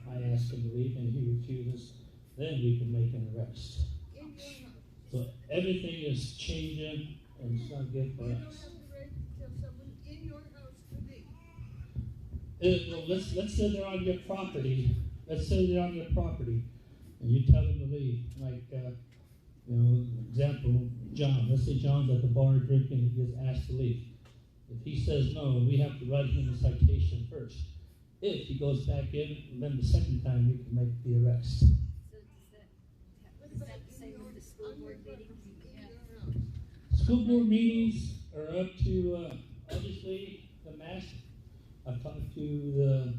I ask him to leave and he refuses, then we can make an arrest. So everything is changing and it's not good for us. You don't have the right to tell someone in your house to leave. Well, let's say they're on your property. Let's say they're on your property, and you tell them to leave. Like, example, John. Let's say John's at the bar drinking and he gets asked to leave. If he says no, we have to write him a citation first. If he goes back in, then the second time we can make the arrest. So does that the same with the school board meetings? Yeah. School board meetings are up to, obviously, the mass. I've talked to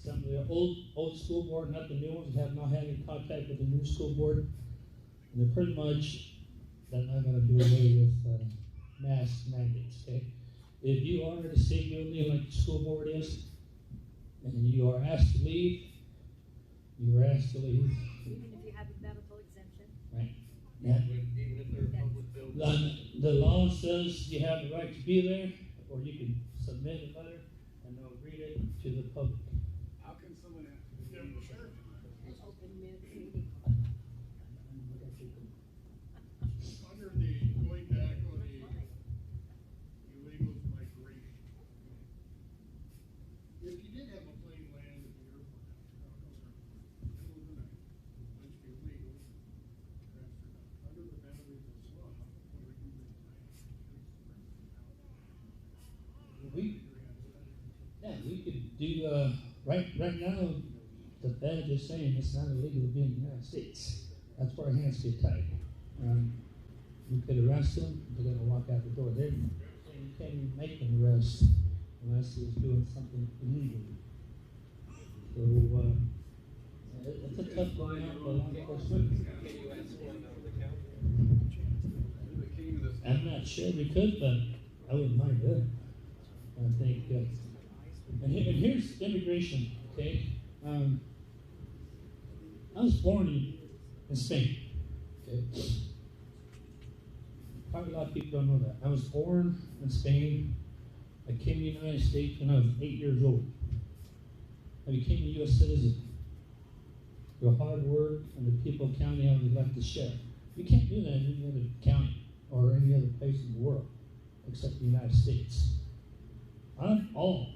some of the old school board, not the new ones, have not had any contact with the new school board. And they're pretty much, they're not going to do away with mask mandates, okay? If you are to say guilty like the school board is, and you are asked to leave, you are asked to leave. Even if you have a medical exemption. Right. Yeah. Even if they're a public building. The law says you have the right to be there, or you can submit a letter and they'll read it to the public. How can someone have to be Open meeting. under the, going back on the illegal migration? If you did have a plane land at the airport, middle of the night, which is illegal, transfer under the boundaries of law, what would you do? We could do, right now, the Fed is saying it's not illegal to be in the United States. That's where our hands get tied. You could arrest them, they're going to walk out the door. They're saying you can't even make an arrest unless he's doing something illegal. So, it's a tough one out for law enforcement. I'm not sure we could, but I wouldn't mind that. I think, and here's immigration, okay? I was born in Spain, okay? Probably a lot of people don't know that. I was born in Spain. I came to the United States when I was 8 years old. I became a U.S. citizen through hard work and the people of county I was elected sheriff. You can't do that in any other county or any other place in the world except the United States. I'm all.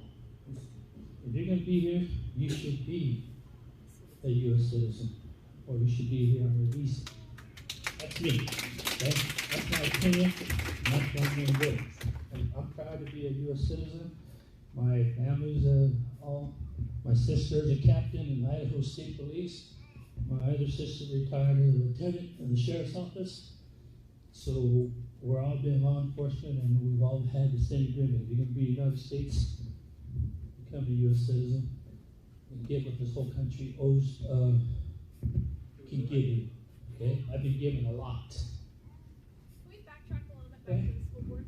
If you're going to be here, you should be a U.S. citizen, or you should be here on your visa. That's me. Okay? That's my opinion, and that's what I'm going to do. And I'm proud to be a U.S. citizen. My family's my sister's a captain in the Idaho State Police. My other sister retired as a lieutenant in the sheriff's office. So we're all been law enforcement, and we've all had the same agreement. If you're going to be in the United States, become a U.S. citizen, and get what this whole country owes, can give you. Okay? I've been given a lot. Can we backtrack a little bit back to the school board?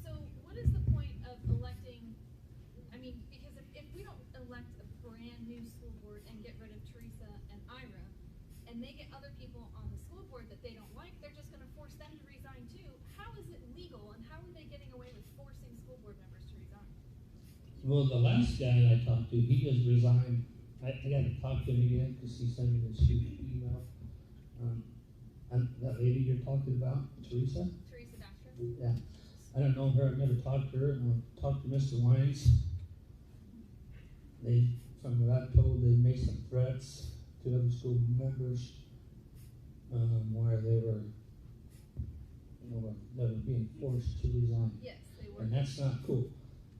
So what is the point of electing, because if we don't elect a brand new school board and get rid of Teresa and Ira, and they get other people on the school board that they don't like, they're just going to force them to resign too. How is it legal, and how are they getting away with forcing school board members to resign? Well, the last guy I talked to, he just resigned. I got to talk to him again because he sent me this huge email. And that lady you're talking about, Teresa? Teresa Dasher? Yeah. I don't know her. I've never talked to her. And I've talked to Mr. Wines. From what I've told, they made some threats to other school members where they were, they were being forced to resign. Yes, they were. And that's not cool.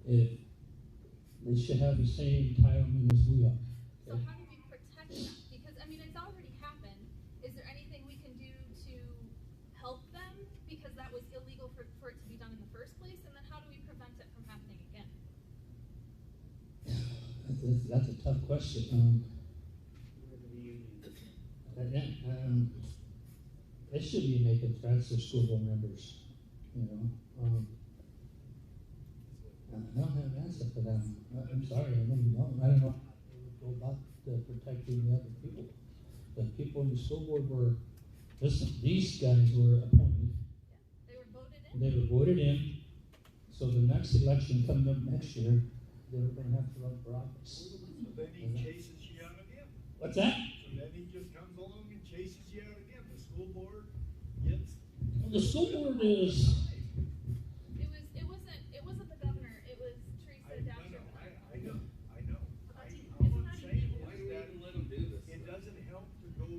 If they should have the same entitlement as we are. So how do we protect them? Because, it's already happened. Is there anything we can do to help them? Because that was illegal for it to be done in the first place. And then how do we prevent it from happening again? That's a tough question. They should be making threats to school board members. I don't have an answer for them. I'm sorry, I really don't. I don't know how they would go about protecting the other people. The people in the school board were, these guys were appointed. Yeah. They were voted in? They were voted in. So the next election coming up next year, they were going to have to run for office. Of any cases What's that? And then he just comes along and chases you out again. The school board gets. Well, the school board is, It wasn't the governor, it was Teresa I Dowsher. know. All It's I'm not saying even- Why do is we that even let them do this? it doesn't help to go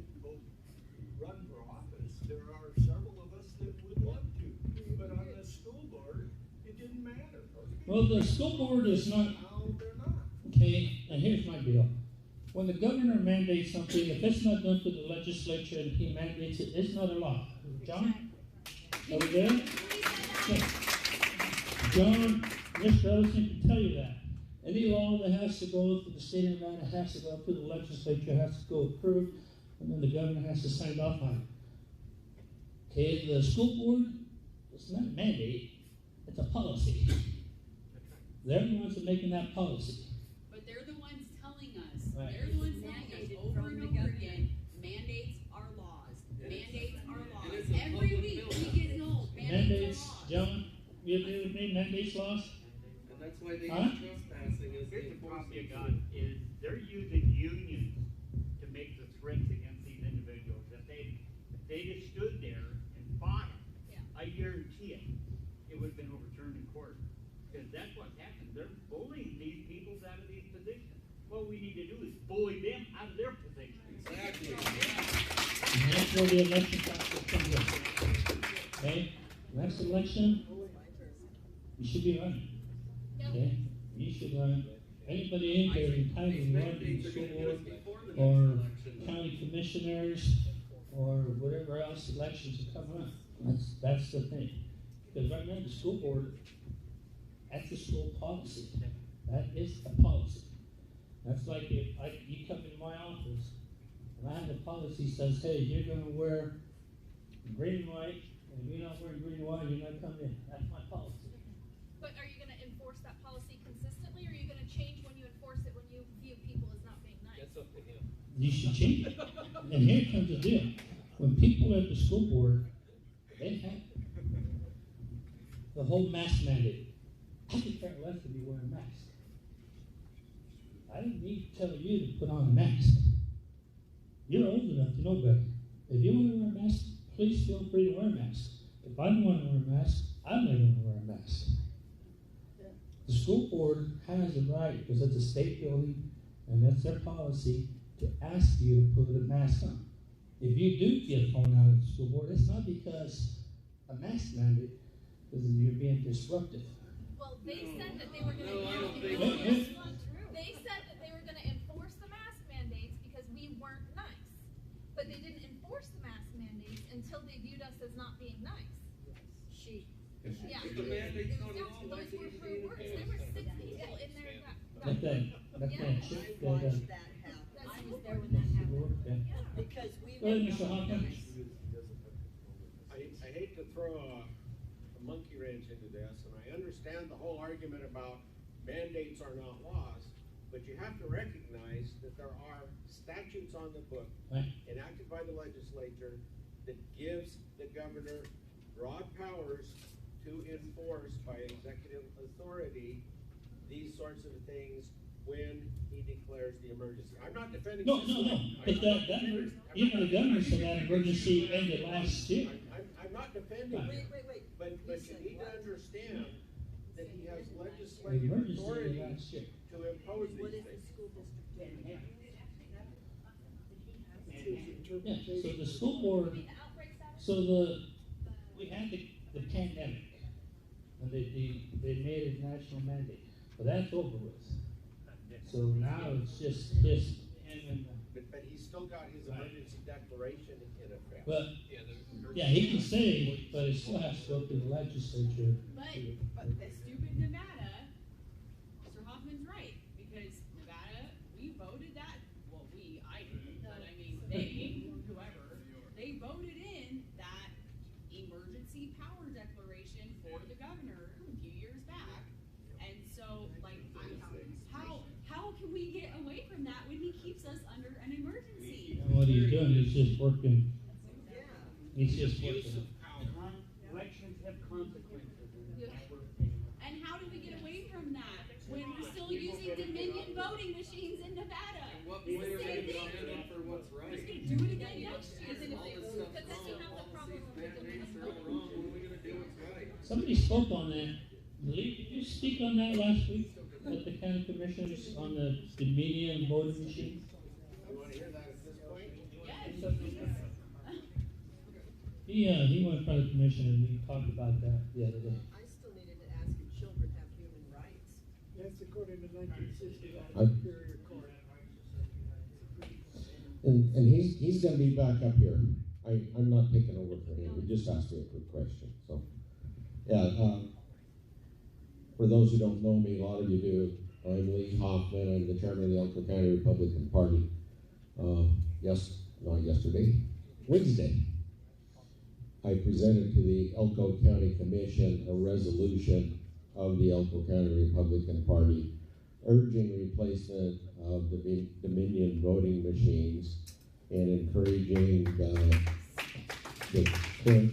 run for office. There are several of us that would love to, but on the school board, it didn't matter. well, the school board is not, Now they're not. okay, and here's my deal. When the governor mandates something, if it's not done to the legislature and he mandates it, it's not a law. John? Are we there? Okay. John, Mr. Ellison can tell you that. Any law that has to go to the state of Nevada has to go to the legislature, has to go approved, and then the governor has to sign off on it. Okay, the school board, it's not a mandate, it's a policy. They're the ones that are making that policy. But they're the ones telling us, Right. they're the ones telling Mandated us over from and the over government. again, mandates are laws, mandates are laws. And it's a Every public week building. we get told, mandates Mandates, are laws. John, you agree with me, mandates laws? And that's why they Huh? use trespassing as the Here's the problem you enforcement. got, is they're using unions to make the threats against these individuals. If they just stood there and fought it, Yeah. I guarantee it would have been overturned in court. Because that's what's happened, they're bullying these people out of these positions. What we need to do is bully them out of their positions. Exactly. And that's where the election process comes in. Okay, next election, you should be running. Yep. Okay, you should run. Anybody in here in time These to run mandates for are school gonna get us board before the or next election. county commissioners or whatever else elections are coming up. That's the thing. Because right now the school board, that's a school policy. That is a policy. That's like if you come into my office and I have a policy says, hey, you're gonna wear green and white, and if you're not wearing green and white, you're not coming in. That's my policy. But are you gonna enforce that policy consistently, or are you gonna change when you enforce it when you view people as not being nice? That's up to him. You should change it. And here comes the deal. When people at the school board, they have the whole mask mandate. I could care less if you wear a mask. I don't need to tell you to put on a mask. You're old enough to know better. If you want to wear a mask, please feel free to wear a mask. If I don't want to wear a mask, I'm not going to wear a mask. The school board has the right, because it's a state building, and that's their policy, to ask you to put a mask on. If you do get thrown out of the school board, it's not because a mask mandate, because you're being disruptive. Well, they said that they were gonna. No, I don't think so. They said that they were gonna enforce the mask mandates because we weren't nice. But they didn't enforce the mask mandates until they viewed us as not being nice. She. Yeah. If the mandate's not Yeah, law, why those should were it her be in words. the There were past? 6 people in there that. Let that chick I go down. watched that happen. That's I school was there when board. that happened. Okay. Yeah. Because we Go ahead, were Mr. not Hawkins. nice. I hate to throw a monkey wrench into this, and I understand the whole argument about mandates are not laws, but you have to recognize that there are statutes on the book Right. enacted by the legislature that gives the governor broad powers to enforce by executive authority these sorts of things when he declares the emergency. I'm not defending. No, this no, no. law. But that governor, even the governor said that emergency ended last year. I'm not defending Wait, it, wait, wait. but You you said need to what? understand that he has The legislative emergency authority ended last year. to impose What these is the things. school district doing? Yeah, so the school board, I mean, the outbreak status. so we had the pandemic, and they made it national mandate, but that's over with. So now it's just his, and, But he's still got his emergency declaration in effect. but, Yeah, the- yeah, he can say, but it still has to go through the legislature. But the stupid Nevada, Mr. Hoffman's right, because Nevada, we voted that, well, I didn't, but I mean, they, whoever, they voted in that emergency power declaration for the governor a few years back. And so, like, how can we get away from that when he keeps us under an emergency? And what he's doing is just working, Yeah. he's just Abuse working. of power. Elections have consequences, and Yeah. that's what we're saying. And how do we get away from that when we're still using Dominion voting machines in Nevada? What It's point the are we same gonna thing. stand Isn't it, because then you have the problem of the Man-made, they're all wrong, what are we gonna do, what's right? Somebody spoke on that. Lee, did you speak on that last week at the county commissioners on the media and voting machines? You wanna hear that at this point? He went in front of the commission and we talked about that the other day. I still needed to ask if children have human rights. That's according to 1965 I- Superior Court. And he's gonna be back up here. I'm not taking over for him, he just asked me a quick question, so. Yeah, for those who don't know me, a lot of you do, I'm Lee Hoffman, I'm the chairman of the Elko County Republican Party. Not yesterday, Wednesday, I presented to the Elko County Commission a resolution of the Elko County Republican Party urging replacement of the Dominion voting machines and encouraging the clerk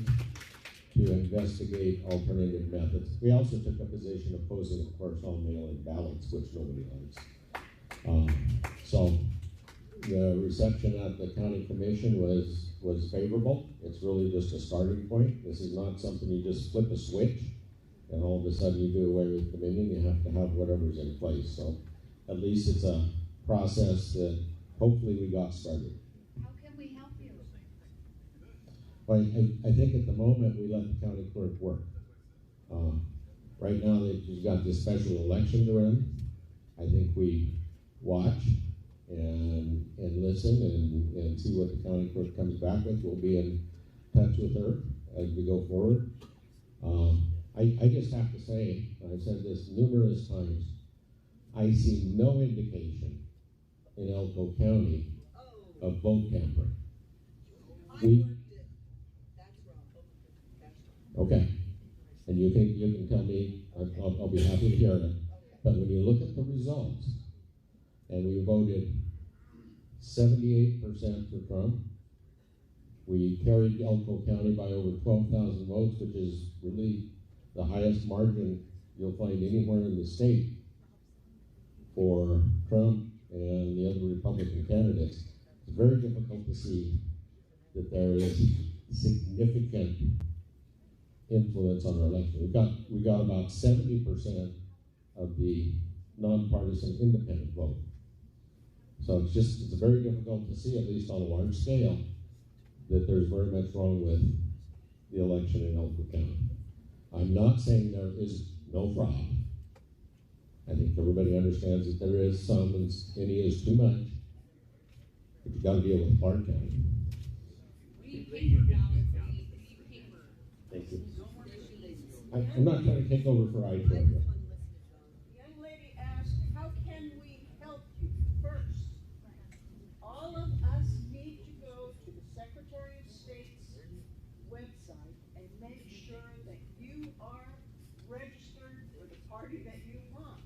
to investigate alternative methods. We also took a position opposing, of course, all mail-in ballots, which nobody likes. So the reception at the county commission was favorable. It's really just a starting point. This is not something you just flip a switch and all of a sudden you do away with Dominion. You have to have whatever's in place. So at least it's a process that hopefully we got started. How can we help you? But I think at the moment we let the county clerk work. Right now they've got this special election to run. I think we watch and listen and see what the county clerk comes back with. We'll be in touch with her as we go forward. I just have to say, I've said this numerous times, I see no indication in Elko County of vote tampering. I We- worked it. That's wrong. That's wrong. Okay, and you can tell me, I'll be happy to hear it. But when you look at the results, and we voted 78% for Trump, we carried Elko County by over 12,000 votes, which is really the highest margin you'll find anywhere in the state for Trump and the other Republican candidates. It's very difficult to see that there is significant influence on our election. We got about 70% of the nonpartisan independent vote. So it's very difficult to see, at least on a large scale, that there's very much wrong with the election in Elko County. I'm not saying there is no fraud. I think everybody understands that there is some, and any is too much. But you gotta deal with Clark County. We need paper ballots, we need paper. Thank you. No more machines. I'm not trying to take over for ITOR. The Young lady asked, how can we help you? First, all of us need to go to the Secretary of State's website and make sure that you are registered for the party that you want.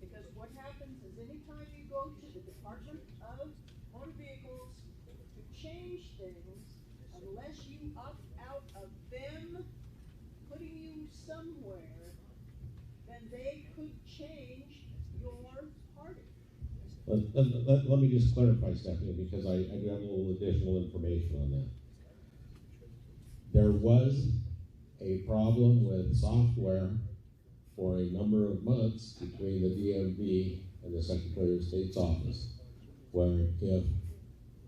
Because what happens is anytime you go to the Department of Motor Vehicles to change things, unless you opt out of them putting you somewhere, then they could change your party. Let me just clarify, Stephanie, because I do have a little additional information on that. There was a problem with software for a number of months between the DMV and the Secretary of State's office, where if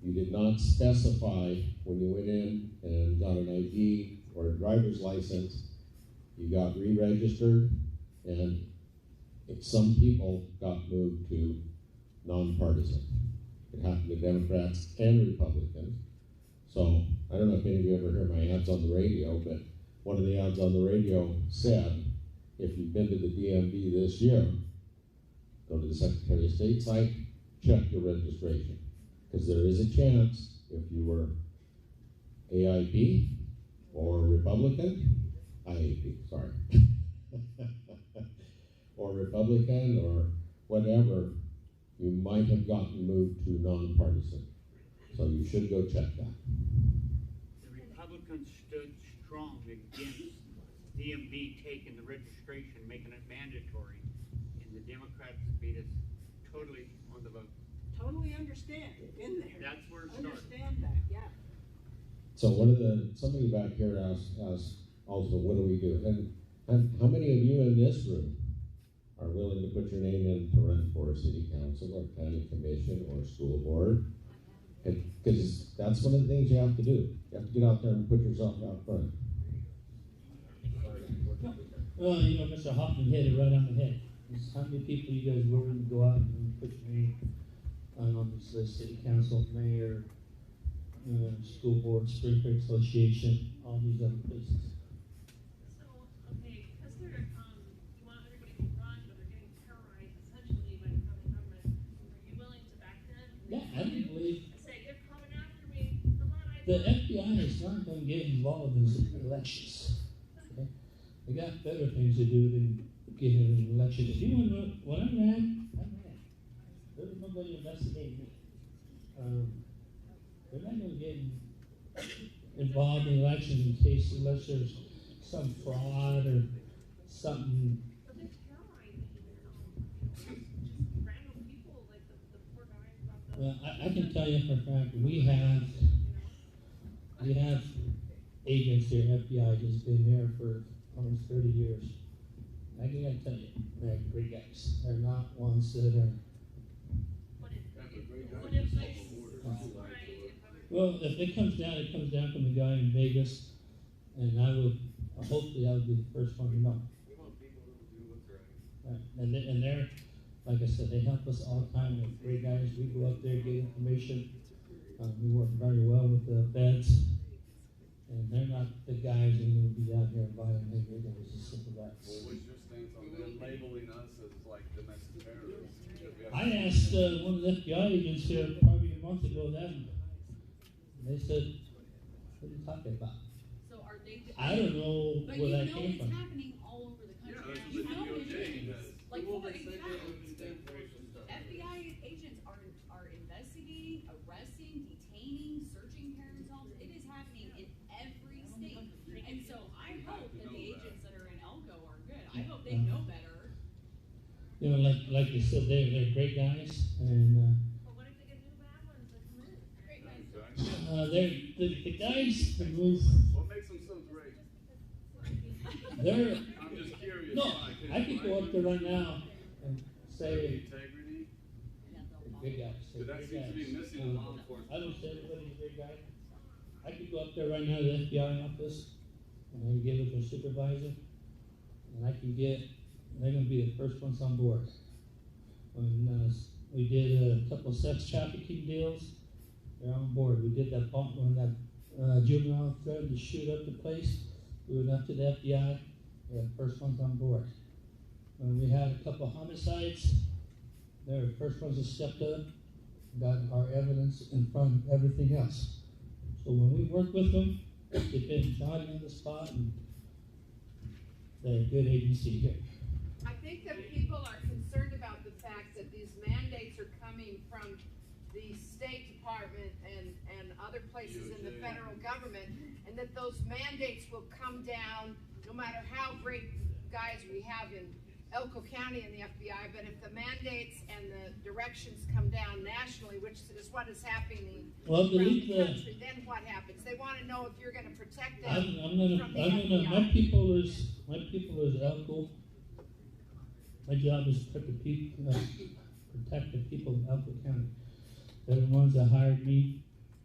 you did not specify when you went in and got an ID or a driver's license, you got re-registered, and some people got moved to nonpartisan. It happened to Democrats and Republicans. So I don't know if any of you ever heard my ads on the radio, but one of the ads on the radio said, if you've been to the DMV this year, go to the Secretary of State site, check your registration. Because there is a chance, if you were AIP or Republican, IAP, sorry, or Republican or whatever, you might have gotten moved to nonpartisan. So you should go check that. The Republicans stood strong against DMV taking the registration, making it mandatory, and the Democrats beat us totally on the vote. Totally understand, been there. That's where it started. Understand that, yeah. So somebody back here asked also, what do we do? And how many of you in this room are willing to put your name in to run for a city council or county commission or school board? Because that's one of the things you have to do. You have to get out there and put yourself out front. Well, you know, Mr. Hoffman hit it right on the head. It's how many people you guys willing to go out and put your name on this city council, mayor, school board, Spring Creek Association, all these other places. So, okay, because they're, you want everybody to run, but they're getting terrorized essentially by the federal government, are you willing to back them? Yeah, I do believe Say, they're coming after me, come on, the FBI is not going to get involved in elections. Okay? They got better things to do than get in an election. If you want to know, when I ran. There was nobody investigating me. They're not going to get involved in elections in case unless there's some fraud or something. But they're terrorizing just random people, like the poor guys about the. Well, I can tell you for a fact, we have agents here, FBI has been here for almost 30 years. I can tell you, they're great guys. They're not ones that are. Well, if it comes down from the guy in Vegas, and hopefully I would be the first one to know. We want people who will do what's right. Right. And they're, like I said, they help us all the time. They're great guys. We go up there, get information. We work very well with the feds. And they're not the guys who will be out here violating regulars. It's simple that. Well, what's your stance on them labeling us as like domestic terrorists? I asked one of the FBI agents here probably a month ago that. They said, what are you talking about? So are they? I don't know But where you that know came it's from. happening all over the country. Yeah, You know it DOJ is. does. Like Well, for they say example, they're FBI agents are investigating, arresting, detaining, searching parents' homes. It is happening in every state. And so I hope that the agents that are in Elko are good. I hope they know better. You know, like you said, they're great guys, and But what if they get new bad ones that come in? Great guys. the guys that move. What makes them so great? They're I'm just curious. no. I could go up there right now and say, Integrity. good guys. But that Good seems to be guys. missing in law enforcement. I don't say everybody's a great guy. I could go up there right now to the FBI office, and I can get with their supervisor, and I can get. They're going to be the first ones on board. When we did a couple of sex trafficking deals, they're on board. We did that bump when that juvenile threatened to shoot up the place. We went up to the FBI. They're the first ones on board. When we had a couple of homicides, they're the first ones that stepped up, got our evidence in front of everything else. So when we work with them, they've been Johnny on the spot, and they're a good agency here. I think that people are concerned about the fact that these mandates are coming from the State Department and other places in the federal government, and that those mandates will come down no matter how great guys we have in Elko County and the FBI, but if the mandates and the directions come down nationally, which is what is happening around the country, then what happens? They want to know if you're going to protect them from the FBI. My people is Elko. My job is to protect the people of Elko County. They're the ones that hired me,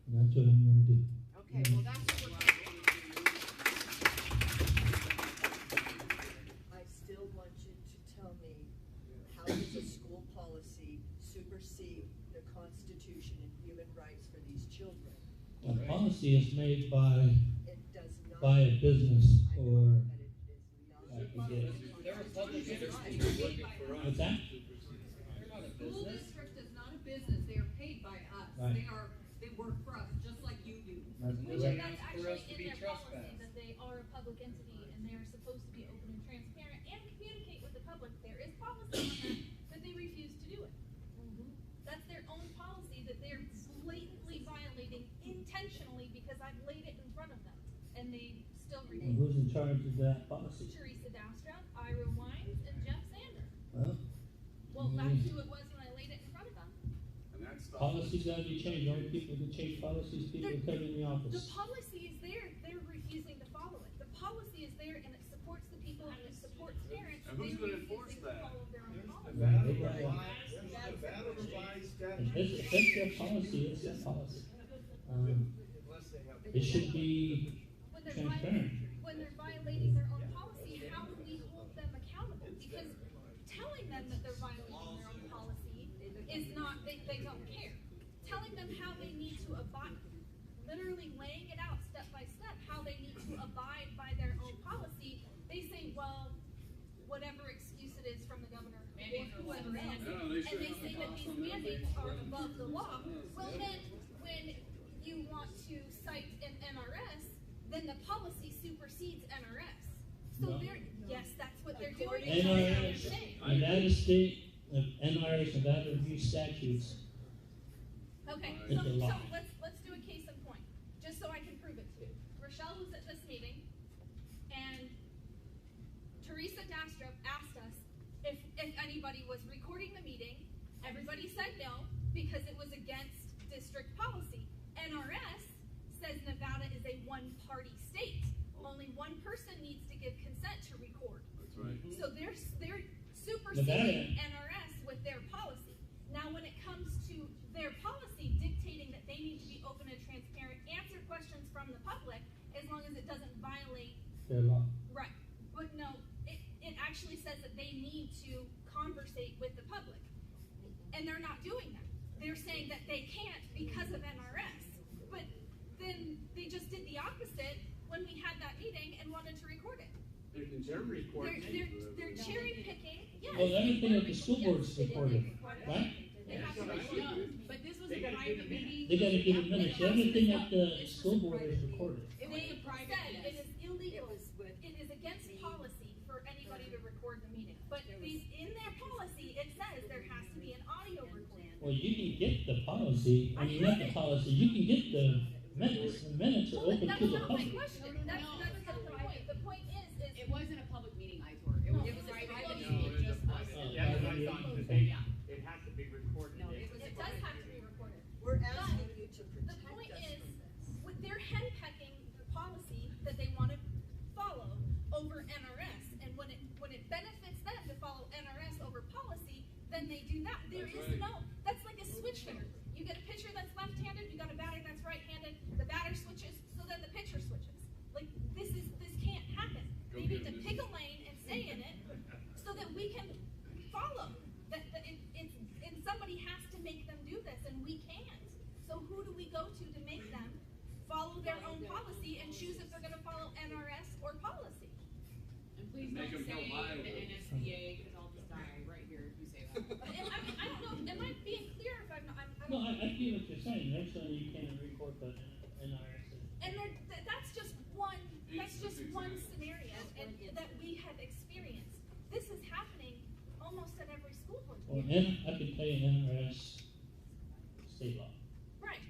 and that's what I'm going to do. Okay, well, that's what we're I still want you to tell me, how does a school policy supersede the Constitution and human rights for these children? A policy is made by It does not. a business I know, or. but it is not. They're a public entity working for us. What's that? They're not a School business. district is not a business. They are paid by us. Right. They work for us, just like you do. Which Right. that's For us to actually be in their policy, trespassed. that they are a public entity and they're supposed to be open and transparent and communicate with the public. There is policy on that, but they refuse to do it. That's their own policy that they're blatantly violating intentionally because I've laid it in front of them. And they still And refuse. who's in charge of that policy? Teresa Downstrap, Ira Wines, and Jeff Sander. Well, Well, that's who it was when I laid it in front of them. And that Policies gotta be changed. Only people who change policies, people who come in the The office. policy is there, they're refusing to follow it. The policy is there and it supports the people and it supports parents. And who's They're gonna enforce refusing to that? follow their own policy. Nevada They got- revised, Nevada revised statute. If it's their policy, it's their policy. Unless they have. It should be When they're transparent. violating their own policy, how do we hold them accountable? Because telling them that they're violating their own policy is not, they don't care. Telling them how they need to abide, literally laying it out step by step, how they need to abide by their own policy, they say, well, whatever excuse it is from the governor or whoever else, No, they and they should say have that these some mandates are above the law. Well, then, when you want to cite an NRS, then the policy supersedes NRS. So No. they're, yes, that's what they're doing. NRS, Nevada State, NRS, Nevada Review statutes. Okay, It's a so law. let's do a case in point, just so I can prove it to you. Rochelle was at this meeting, and Teresa Dastrup asked us if anybody was recording the meeting. Everybody said no, because it was against district policy. NRS says Nevada is a one-party state. Only one person needs to give consent to record. That's right. So they're superseding Nevada. NRS with their policy. Now, when it comes to their policy dictating that they need to be open and transparent, answer questions from the public, as long as it doesn't violate, Their law. right. But no, it actually says that they need to conversate with the public. And they're not doing that. They're saying that they can't because of NRS. But then they just did the opposite when we had that meeting and wanted to record it. They're recording it. They're cherry picking, yes. Well, everything at the school board's recorded, right? They have to That's what I record see. it. But this was They a gotta give private a minute. meeting. They gotta give it minutes. Everything at the school board is recorded. It was a private Said it meeting. is illegal, It was with it is against policy for anybody to record the meeting. But in their policy, it says there has to be an audio recording. Well, you can get the policy, I mean, not the policy, you can get the minutes. The minutes are Well, open that's to the not my public. question. That's not the point. The point is It wasn't a public meeting, Aitor. It No, was it a was a private closed meeting, meeting. just us. That's what I thought, because they, it has to be recorded. No, it was it does have to be recorded. We're asking you to The protect point us is, from this. they're henpecking the policy that they want to follow over NRS, and when it benefits them to follow NRS over policy, then they do that. There That's is right. no, that's like a switch hitter. You get a pitcher that's left-handed, you got a batter that's right-handed, the batter switches, so then the pitcher switches. Like, this can't happen. Go They need get to it. pick a lane and stay in it, so that we can follow. And somebody has to make them do this, and we can't. So who do we go to make them follow their own policy and choose if they're gonna follow NRS or policy? And please Make don't them feel say liable. the NSBA, because I'll just die right here if you say that. And I don't know, am I being clear if I'm not, No, I see what you're saying. They're saying you can't record the NRS. and that's just one scenario and that we have experienced. This is happening almost at every school board Well, meeting. I can tell you NRS state law. Right,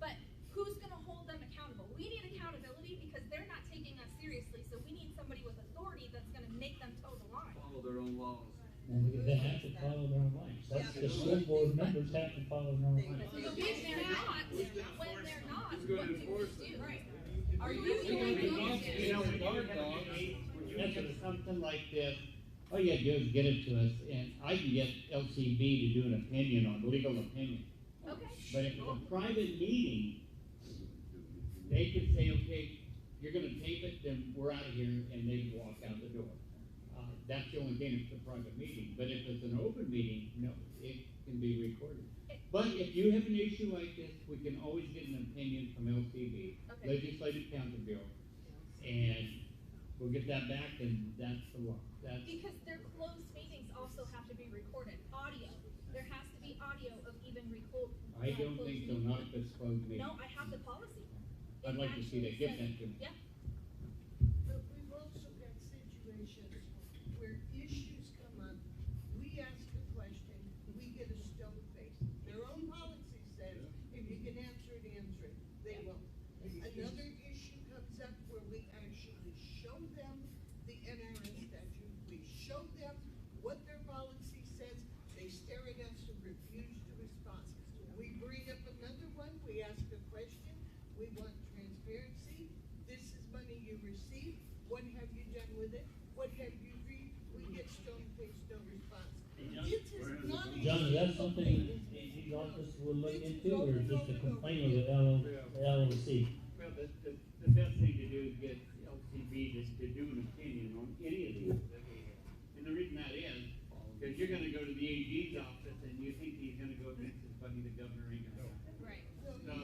but who's gonna hold them accountable? We need accountability because they're not taking us seriously, so we need somebody with authority that's gonna make them toe the line. Follow their own laws. And they have to follow their own lines. That's the school board members have to follow their own lines. So when they're not, Who's gonna what do we enforce do? it? Right. Are you You doing know, when you Guard have dogs. a case, when you have something like this, all you gotta do is get it to us, and I can get LCB to do an opinion on, legal opinion. Okay. But if it's a private meeting, they can say, okay, you're gonna tape it, then we're out of here, and they walk out the door. That's the only thing, it's a private meeting, but if it's an open meeting, no, it can be recorded. But if you have an issue like this, we can always get an opinion from LCB, Okay. Legislative Council Bureau, and we'll get that back, and that's the law. That's, Because their closed meetings also have to be recorded, audio. There has to be audio of even record. I don't think so, not if it's closed meeting. No, I have the policy. I'd like to see that, get that to me. Yeah, But we've also got situations where issues come up, we ask a question, we get a stone face. Their own policy says, if you can answer it, they won't. Another issue comes up where we actually show them the NRS statute, we show them what their policy says, they stare at us and refuse to respond. We bring we want transparency, this is money you received, what have you done with it, what have you read, we get stone-faced, no response. This is not a John, is that single something thing. these offices will look into, or just a complaint of the LLC? Well, the best thing to do is get LCB to do an opinion on any of these that we have. And the reason that is, because you're gonna go to the AG's office and you think he's gonna go against his buddy, the governor ain't gonna go. Right. So,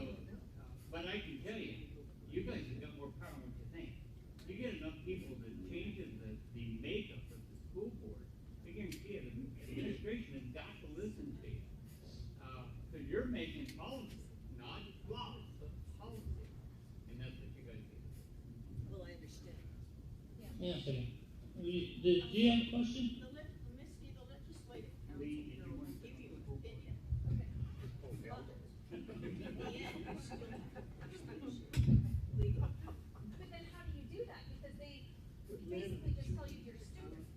but I can tell you, you guys have got more power than you think. You get enough people that changes the makeup of the school board, I guarantee you, the administration has got to listen to you. Cause you're making policy, not laws, but policy. And that's what you guys do. Well, I understand. Yeah, so, do you have a question? Misty, the legislative council Lee, did you will want to- give you an opinion. In the end, you still legal. But then how do you do that? Because they basically just tell you you're stupid.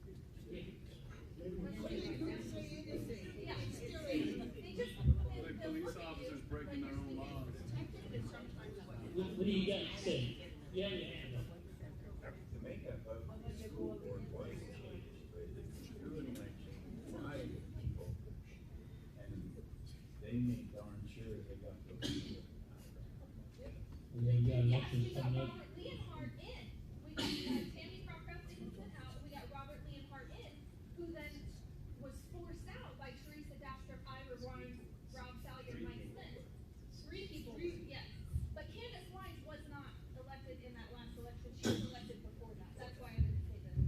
They couldn't say anything. Yeah. It's still They just, Like they'll police look at you officers breaking their own laws. protected and sometimes what What do you got to say? Yeah, yeah. The makeup of the school board was really like people, and they made darn sure they got those people. And then you got yes, elections we got coming up. Robert Leonhardt in. We got Tammy Prokopsky out. We got Robert Leonhardt in, who then was forced out by Teresa Dastrup, Ira Ryan, Rob Salyer, and Mike Smith. 3 people, yes. But Candace Wines was not elected in that last election. She was elected before that. That's why I didn't say that.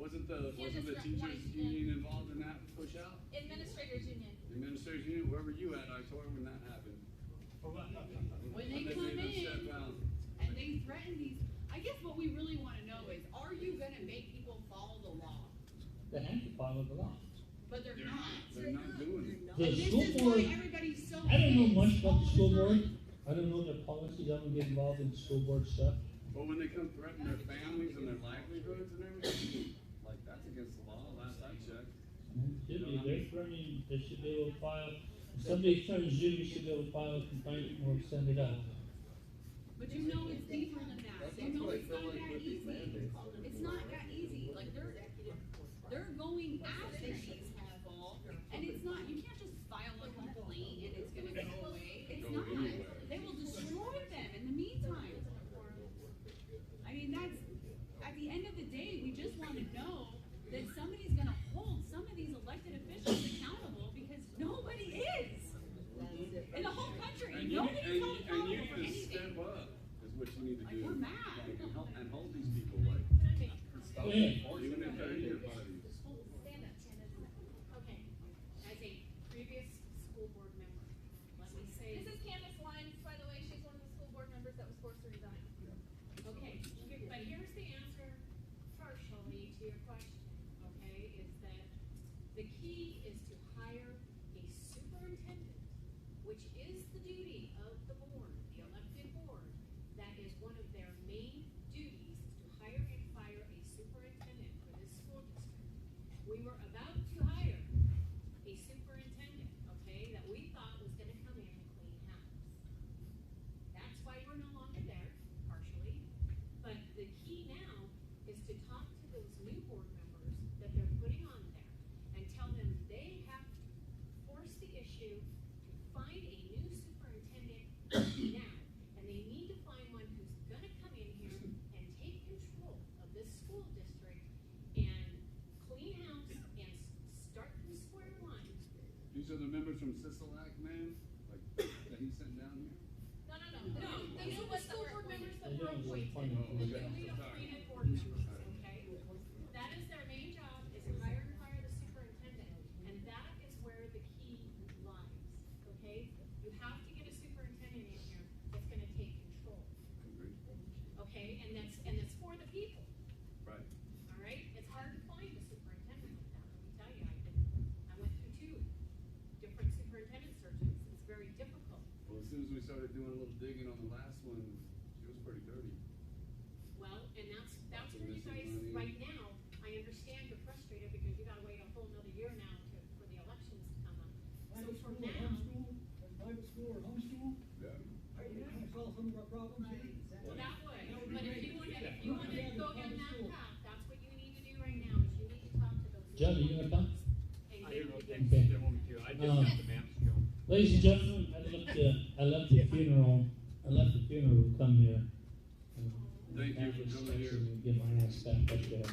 Wasn't the Candace teachers Wines, union involved in that push out? Administrators Union. The administrators union, whoever you had, I told when that happened. When they And come made them step in down. and they threaten these, I guess what we really wanna know is, are you gonna make people follow the law? They have to follow the law. But they're not. They're not doing it. The And this school is board, why everybody's so. I don't know pissed much about all the school board. time. I don't know their policies. I don't get involved in school board stuff. But when they come threaten their families and their livelihoods and everything, like that's against the law, last I checked. Should be, they're threatening, they should be able to file, if somebody threatens you, you should be able to file a complaint or send it out. But you know it's deeper than that. You know it's not that easy. It's not that easy. Like they're going after these people, and it's not. You can't just file a complaint and it's gonna go away. It's not. They will destroy them in the meantime. I mean, that's at the end of the day, we just want to know that somebody's gonna hold some of these elected officials accountable because nobody is in the whole country. And you Nobody's held need accountable for to anything. step up, is what you need to Like, do. we're mad. And hold these people like, Go ahead. even if they're in your buddies. Stand up, Candace. Okay, as a previous school board member, let me say. This is Candace Wines, by the way. She's one of the school board members that was forced to resign. Okay, but here's the answer partially to your question, okay, is that the key is to hire a superintendent, which is the duty of the board, the elected board. That is one of their main duties, is to hire and fire a superintendent for this school district. We were about to hire a superintendent, okay, that we thought was gonna come in and clean house. That's why we're no longer there, partially. But the key now is to talk to those new board members that they're putting on there and tell them they have to force the issue to find a new superintendent now. And they need to find one who's gonna come in here and take control of this school district and clean house and start from square one. These are the members from Sisolak, man, like, that he sent down here? No, these are the school board members that were appointed. Appointed. Oh, okay. We appointed board members, okay? That is their main job, is to hire and fire the superintendent, and that is where the key lies, okay? You have to get a superintendent in here that's gonna take control, Agreed. okay? And that's for the people, Right. all right? It's hard to find a superintendent like that, let me tell you. I went through 2 different superintendent searches. It's very difficult. Well, as soon as we started doing a little digging on the last one, she was pretty dirty. Well, and that's Lots of where you missing guys, money. right now, I understand you're frustrated because you gotta wait a whole nother year now for the elections to come up. So from now, Private school or homeschool, Yeah. I saw some of our gentlemen, I left the funeral to come here. Thank you for coming here. Get my ass back up there.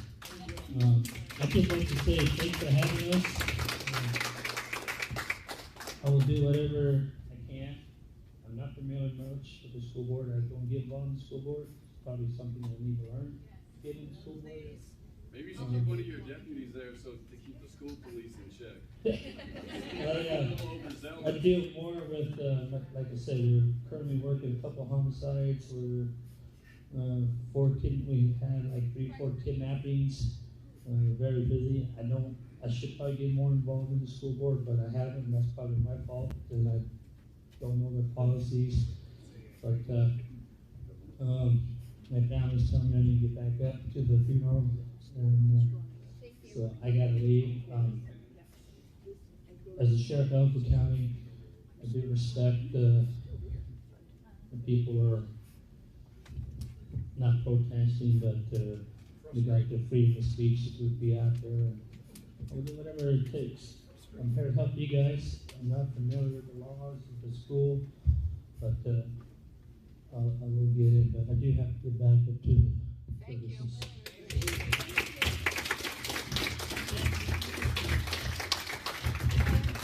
I'd just like to say thanks for having us. I will do whatever I can. I'm not familiar much with the school board. I don't get involved in the school board. It's probably something I need to learn. Get in the school board. Maybe you should keep one of your deputies there so to keep the school police in check. I deal more with, like I said, we're currently working a couple homicides. We're we had like 3-4 kidnappings. We're very busy. I should probably get more involved in the school board, but I haven't, and that's probably my fault because I don't know their policies. But my family's telling me I need to get back up to the funeral, and so I gotta leave. As a sheriff of Elko County, I do respect the people are not protesting, but we got the freedom of speech to be out there, and we'll do whatever it takes. I'm here to help you guys. I'm not familiar with the laws of the school, but I will get it. But I do have to get back up to the services.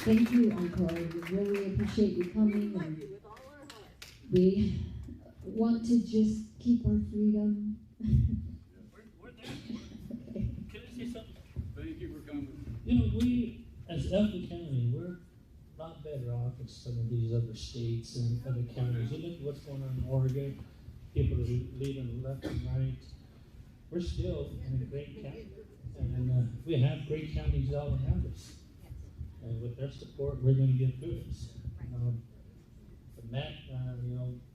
Thank you, Encore. We really appreciate you coming, and we want to just keep our freedom. We're there. Can I say something? Thank you for coming. You know, we, as Elko County, we're a lot better off than some of these other states and other counties. You look at what's going on in Oregon, people are leaving left and right. We're still in a great county, and we have great counties all around us. And with their support, we're going to get through this.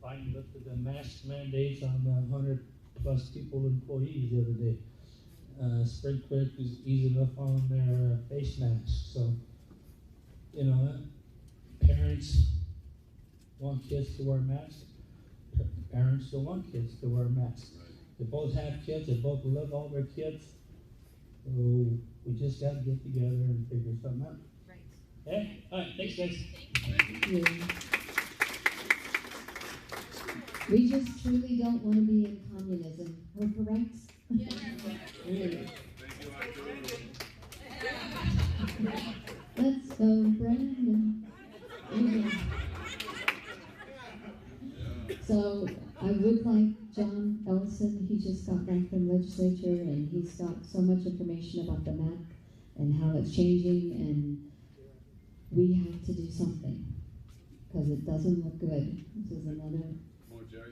Biden lifted the mask mandates on 100+ people, employees the other day. Spring Creek is easing up on their face masks. So, parents want kids to wear masks. Parents don't want kids to wear masks. They both have kids. They both love all their kids. So we just got to get together and figure something out. Hey, all right, thanks, guys. Thank you. We just truly don't want to be in communism. We're correct? Yeah. Let's go, Brandon. So I would like John Ellison, he just got back from legislature and he's got so much information about the map and how it's changing, and we have to do something because it doesn't look good. This is another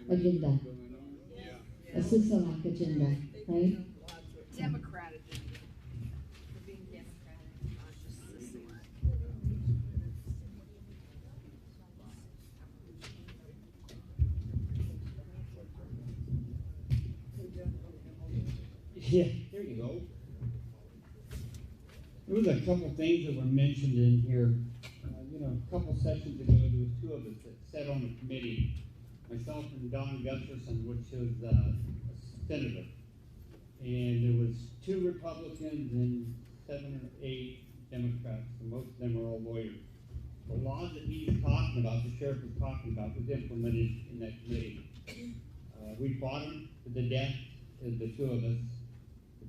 agenda. A Sisolak agenda, right? Democrat agenda. For being democratic, not just Sisolak. Yeah, there you go. There was a couple things that were mentioned in here. A couple sessions ago, there was two of us that sat on the committee, myself and Don Gustafson, which is a senator. And there was 2 Republicans and 7 or 8 Democrats, and most of them are all lawyers. The laws that he's talking about, the sheriff was talking about, was implemented in that committee. We fought them to the death, the 2 of us.